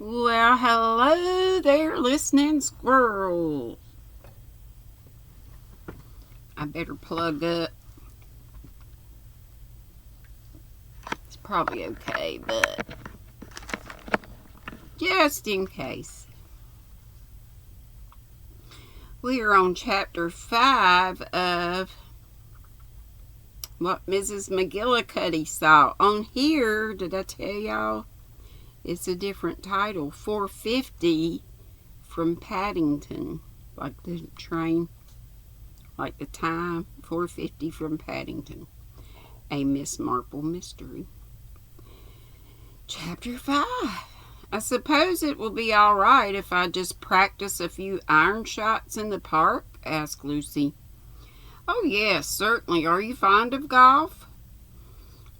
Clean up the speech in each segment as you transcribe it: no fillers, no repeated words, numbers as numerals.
Well, hello there, listening squirrel. I better plug up. It's probably okay, but just in case. We are on chapter 5 of What Mrs. McGillicuddy Saw. On here, did I tell y'all? It's a different title. 450 from Paddington. Like the train. Like the time. 450 from Paddington. A Miss Marple mystery. Chapter 5. I suppose it will be all right if I just practice a few iron shots in the park? Asked Lucy. Oh, yes, certainly. Are you fond of golf?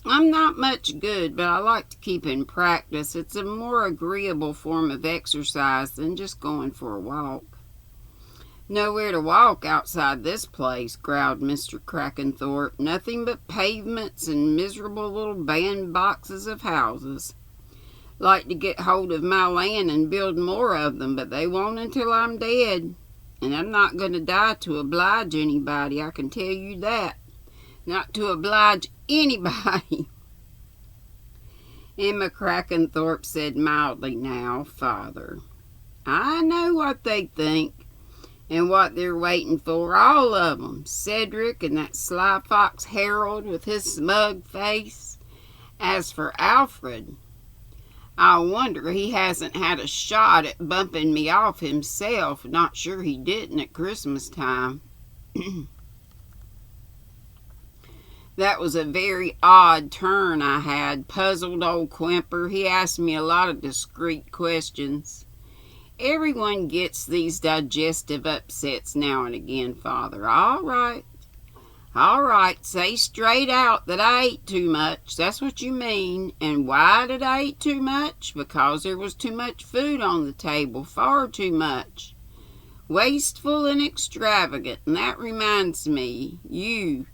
I'm not much good, but I like to keep in practice. It's a more agreeable form of exercise than just going for a walk. Nowhere to walk outside this place, growled Mr. Crackenthorpe. Nothing but pavements and miserable little bandboxes of houses. Like to get hold of my land and build more of them, but they won't until I'm dead. And I'm not going to die to oblige anybody, I can tell you that. Not to oblige anybody. Emma Crackenthorpe said mildly, Now, Father, I know what they think and what they're waiting for, all of them. Cedric and that sly fox Harold with his smug face. As for Alfred, I wonder he hasn't had a shot at bumping me off himself. Not sure he didn't at Christmas time. That was a very odd turn I had. Puzzled old Quimper. He asked me a lot of discreet questions. Everyone gets these digestive upsets now and again, Father. All right. All right, say straight out that I ate too much. That's what you mean. And why did I eat too much? Because there was too much food on the table. Far too much. Wasteful and extravagant. And that reminds me, you,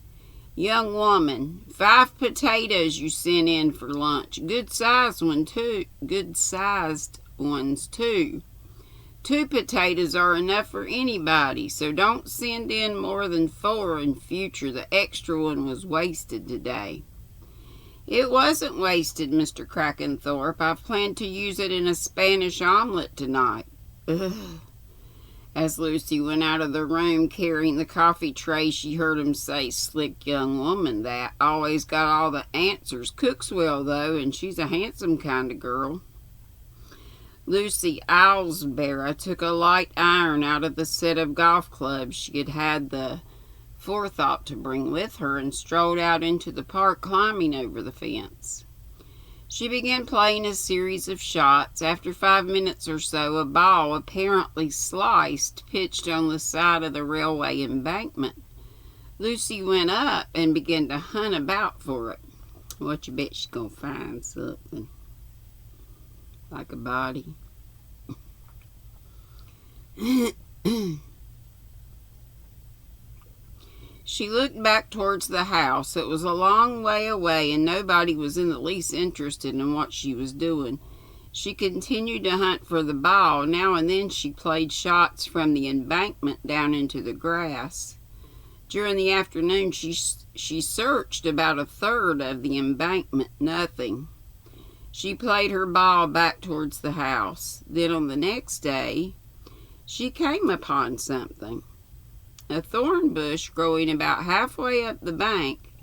young woman, 5 potatoes you sent in for lunch. Good-sized ones, too. 2 potatoes are enough for anybody, so don't send in more than 4 in future. The extra one was wasted today. It wasn't wasted, Mr. Crackenthorpe. I've planned to use it in a Spanish omelet tonight. Ugh. As Lucy went out of the room carrying the coffee tray, she heard him say, Slick young woman, that. Always got all the answers. Cooks well, though, and she's a handsome kind of girl. Lucy Owlsborough took a light iron out of the set of golf clubs she had had the forethought to bring with her and strolled out into the park, climbing over the fence. She began playing a series of shots. After 5 minutes or so, a ball, apparently sliced, pitched on the side of the railway embankment. Lucy went up and began to hunt about for it. What you bet she's gonna find? Something. Like a body. She looked back towards the house. It was a long way away, and nobody was in the least interested in what she was doing. She continued to hunt for the ball. Now and then she played shots from the embankment down into the grass. During the afternoon, she searched about a third of the embankment. Nothing. She played her ball back towards the house. Then on the next day, she came upon something. A thorn bush growing about halfway up the bank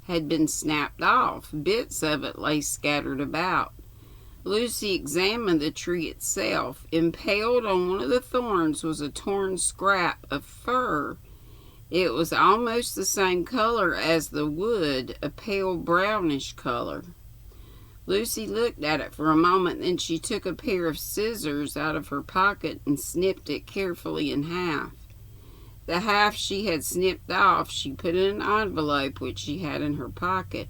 had been snapped off. Bits of it lay scattered about. Lucy examined the tree itself. Impaled on one of the thorns was a torn scrap of fur. It was almost the same color as the wood, a pale brownish color. Lucy looked at it for a moment, then she took a pair of scissors out of her pocket and snipped it carefully in half. The half she had snipped off she put in an envelope which she had in her pocket.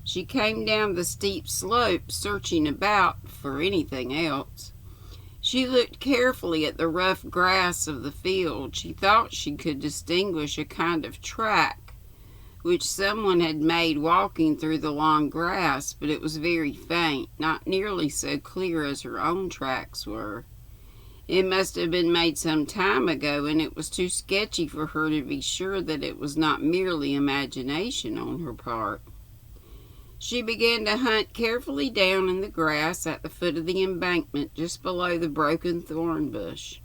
She came down the steep slope, searching about for anything else. She looked carefully at the rough grass of the field. She thought she could distinguish a kind of track, which someone had made walking through the long grass, but it was very faint, not nearly so clear as her own tracks were. It must have been made some time ago, and it was too sketchy for her to be sure that it was not merely imagination on her part. She began to hunt carefully down in the grass at the foot of the embankment just below the broken thorn bush.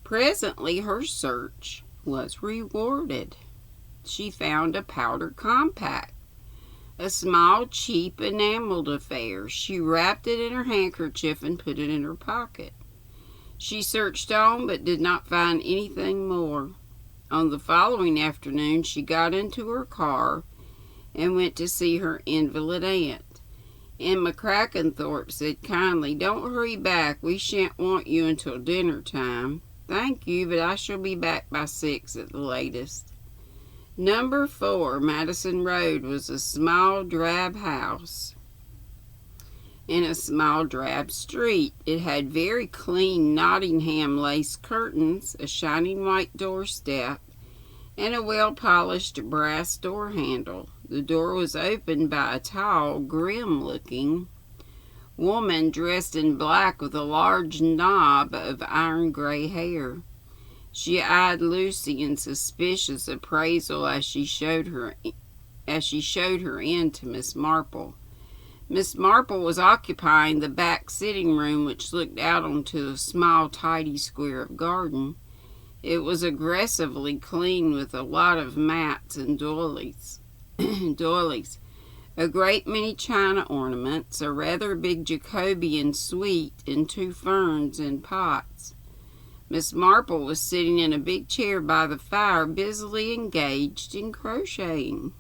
Presently her search was rewarded. She found a powder compact, a small, cheap, enameled affair. She wrapped it in her handkerchief and put it in her pocket. She searched on, but did not find anything more. On the following afternoon, she got into her car and went to see her invalid aunt. Emma Crackenthorpe said kindly, "Don't hurry back. We shan't want you until dinner time." "Thank you, but I shall be back by 6 at the latest." Number 4 Madison Road was a small drab house in a small drab street. It had very clean Nottingham lace curtains, a shining white doorstep, and a well-polished brass door handle. The door was opened by a tall, grim-looking woman dressed in black with a large knob of iron-gray hair. She eyed Lucy in suspicious appraisal as she showed her in to Miss Marple. Miss Marple was occupying the back sitting room, which looked out onto a small, tidy square of garden. It was aggressively clean with a lot of mats and doilies. A great many china ornaments, a rather big Jacobean suite, and 2 ferns in pots. Miss Marple was sitting in a big chair by the fire, busily engaged in crocheting.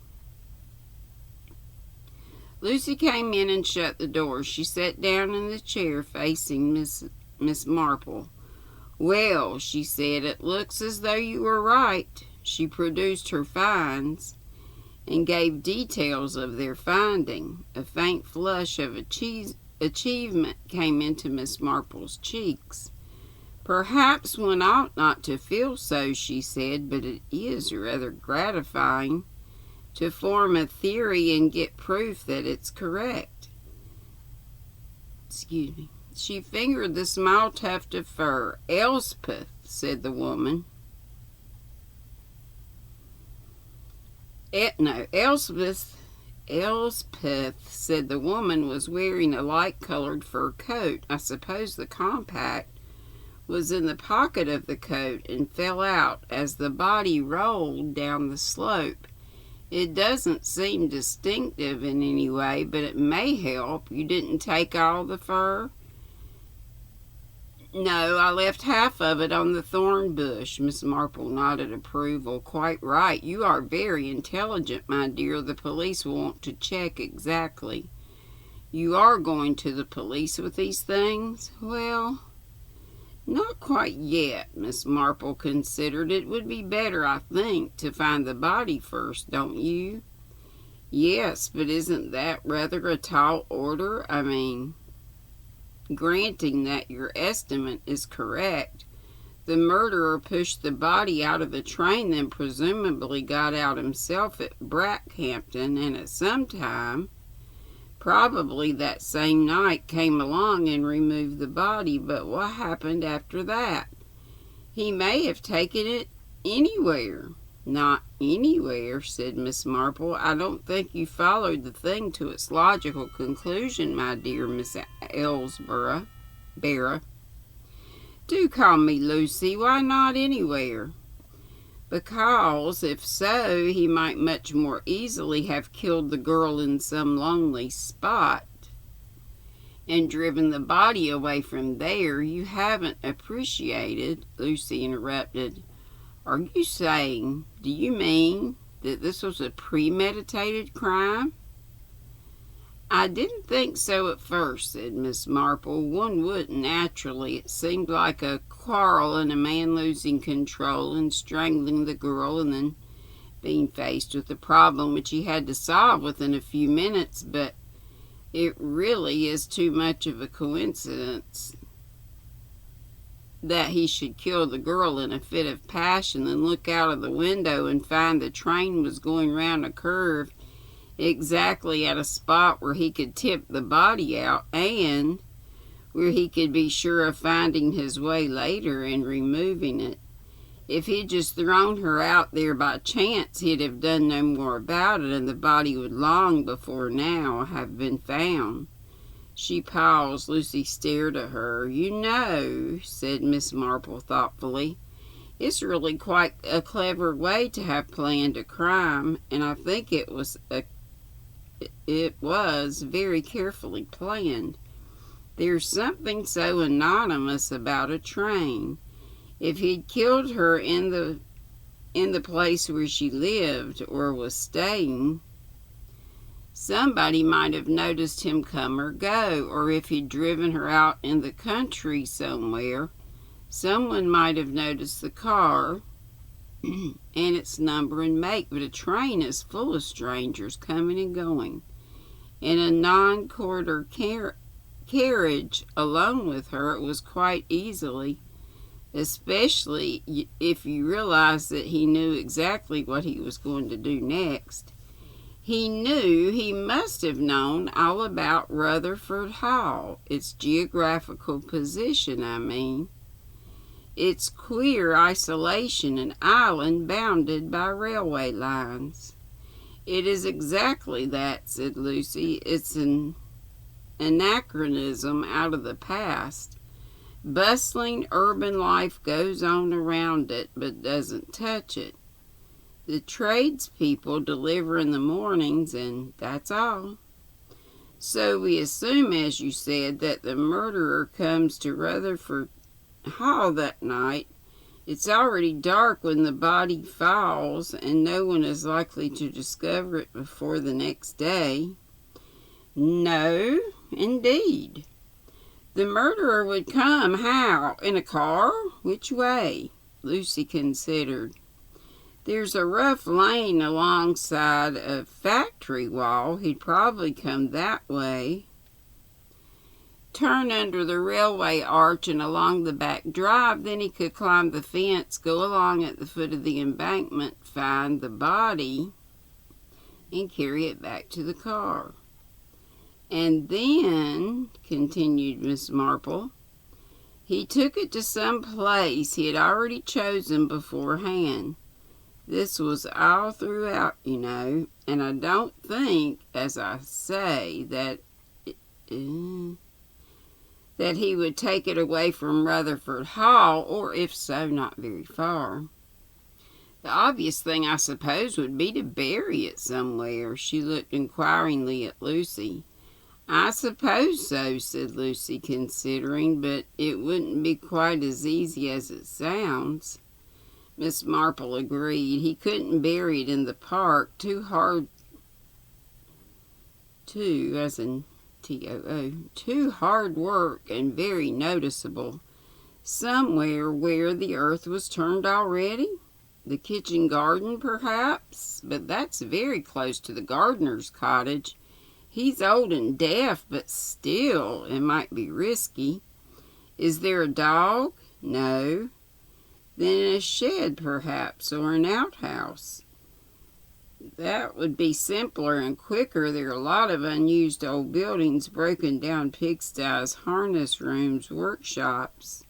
Lucy came in and shut the door. She sat down in the chair facing Miss Marple. "Well," she said, "it looks as though you were right." She produced her finds and gave details of their finding. A faint flush of achievement came into Miss Marple's cheeks. "Perhaps one ought not to feel so," she said, "but it is rather gratifying to form a theory and get proof that it's correct." Excuse me. She fingered the small tuft of fur. "Elspeth," said the woman. Elspeth, said the woman, was wearing a light-colored fur coat. I suppose the compact was in the pocket of the coat and fell out as the body rolled down the slope. It doesn't seem distinctive in any way, but it may help. You didn't take all the fur?" "No, I left half of it on the thorn bush." Miss Marple nodded approval. "Quite right. You are very intelligent, my dear. The police will want to check exactly." "You are going to the police with these things?" "Well, not quite yet." Miss Marple considered. "It would be better, I think, to find the body first, don't you?" "Yes, but isn't that rather a tall order? I mean, granting that your estimate is correct, the murderer pushed the body out of the train, then presumably got out himself at Brackhampton, and at some time, probably that same night, came along and removed the body. But what happened after that? He may have taken it anywhere." "Not anywhere," said Miss Marple. "I don't think you followed the thing to its logical conclusion, my dear Miss Elsborough. Do call me Lucy. Why not anywhere?" "Because, if so, he might much more easily have killed the girl in some lonely spot and driven the body away from there. You haven't appreciated," Lucy interrupted. Do you mean that this was a premeditated crime?" "I didn't think so at first," said Miss Marple. "One wouldn't, naturally. It seemed like a quarrel and a man losing control and strangling the girl and then being faced with a problem which he had to solve within a few minutes. But it really is too much of a coincidence that he should kill the girl in a fit of passion, then look out of the window and find the train was going round a curve exactly at a spot where he could tip the body out, and where he could be sure of finding his way later and removing it. If he'd just thrown her out there by chance, he'd have done no more about it, and the body would long before now have been found. She paused. Lucy stared at her. "You know," said Miss Marple thoughtfully, "it's really quite a clever way to have planned a crime, and I think it was very carefully planned. There's something so anonymous about a train. If he'd killed her in the place where she lived or was staying, somebody might have noticed him come or go, or if he'd driven her out in the country somewhere, someone might have noticed the car and its number and make. But a train is full of strangers coming and going, and a non-quarter carriage alone with her, it was quite easily, especially if you realize that he knew exactly what he was going to do next. He must have known all about Rutherford Hall, its geographical position, I mean. Its queer isolation, an island bounded by railway lines." "It is exactly that," said Lucy. "It's an anachronism out of the past. Bustling urban life goes on around it, but doesn't touch it. The tradespeople deliver in the mornings, and that's all. So we assume, as you said, that the murderer comes to Rutherford Hall that night. It's already dark when the body falls, and no one is likely to discover it before the next day." "No, indeed." "The murderer would come how? In a car? Which way?" Lucy considered. "There's a rough lane alongside a factory wall. He'd probably come that way, turn under the railway arch and along the back drive. Then he could climb the fence, go along at the foot of the embankment, find the body, and carry it back to the car. And then," continued Miss Marple, "he took it to some place he had already chosen beforehand. This was all throughout, you know, and I don't think, as I say, that he would take it away from Rutherford Hall, or if so, not very far. The obvious thing, I suppose, would be to bury it somewhere." She looked inquiringly at Lucy. "I suppose so," said Lucy, considering, "but it wouldn't be quite as easy as it sounds." Miss Marple agreed. "He couldn't bury it in the park. Too hard work and very noticeable. Somewhere where the earth was turned already. The kitchen garden, perhaps, but that's very close to the gardener's cottage. He's old and deaf, but still, it might be risky. Is there a dog? No. Then a shed, perhaps, or an outhouse. That would be simpler and quicker. There are a lot of unused old buildings, broken down pigsties, harness rooms, workshops,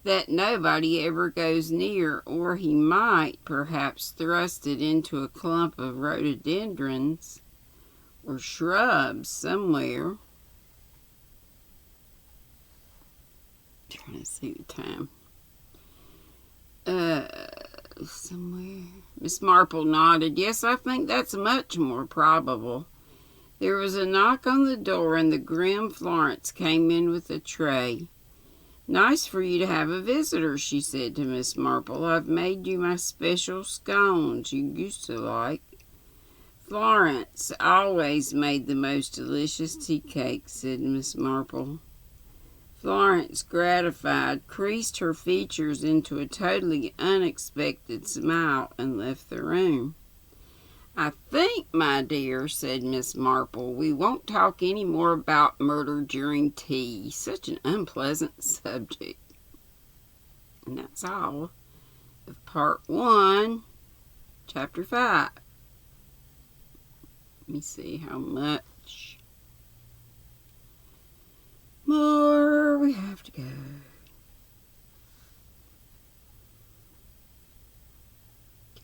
that nobody ever goes near, or he might, perhaps, thrust it into a clump of rhododendrons or shrubs somewhere." Trying to see the time. Somewhere. Miss Marple nodded. "Yes, I think that's much more probable." There was a knock on the door, and the grim Florence came in with a tray. "Nice for you to have a visitor," she said to Miss Marple. "I've made you my special scones you used to like." "Florence always made the most delicious tea cakes," said Miss Marple. Florence, gratified, creased her features into a totally unexpected smile and left the room. "I think, my dear," said Miss Marple, "we won't talk any more about murder during tea. Such an unpleasant subject." And that's all of part 1, chapter 5. Let me see how much more we have to go.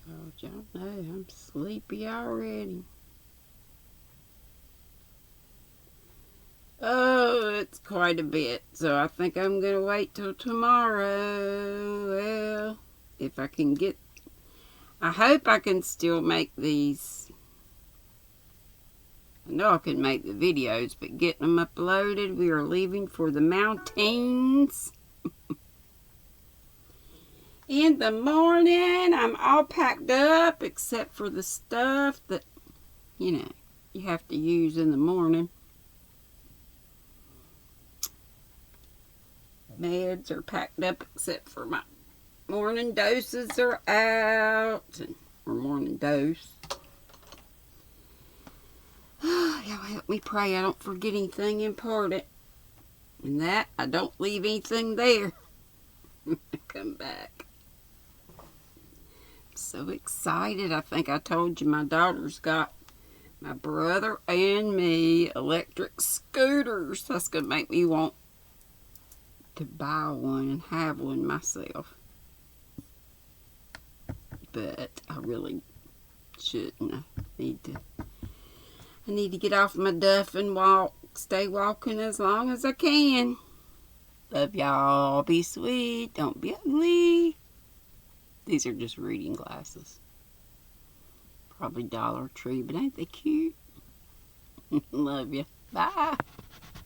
God, y'all know I'm sleepy already. Oh, it's quite a bit, so I think I'm going to wait till tomorrow. Well, if I can get... I hope I can still make these. I know I can make the videos, but getting them uploaded, we are leaving for the mountains. In the morning, I'm all packed up, except for the stuff that, you know, you have to use in the morning. Meds are packed up, except for my morning doses are out. Or morning dose. Y'all help me pray I don't forget anything important. And that, I don't leave anything there. Come back. I'm so excited. I think I told you my daughter's got my brother and me electric scooters. That's going to make me want to buy one and have one myself. But I really shouldn't. I need to get off my duff and walk. Stay walking as long as I can. Love y'all. Be sweet. Don't be ugly. These are just reading glasses. Probably Dollar Tree, but ain't they cute? Love you. Bye.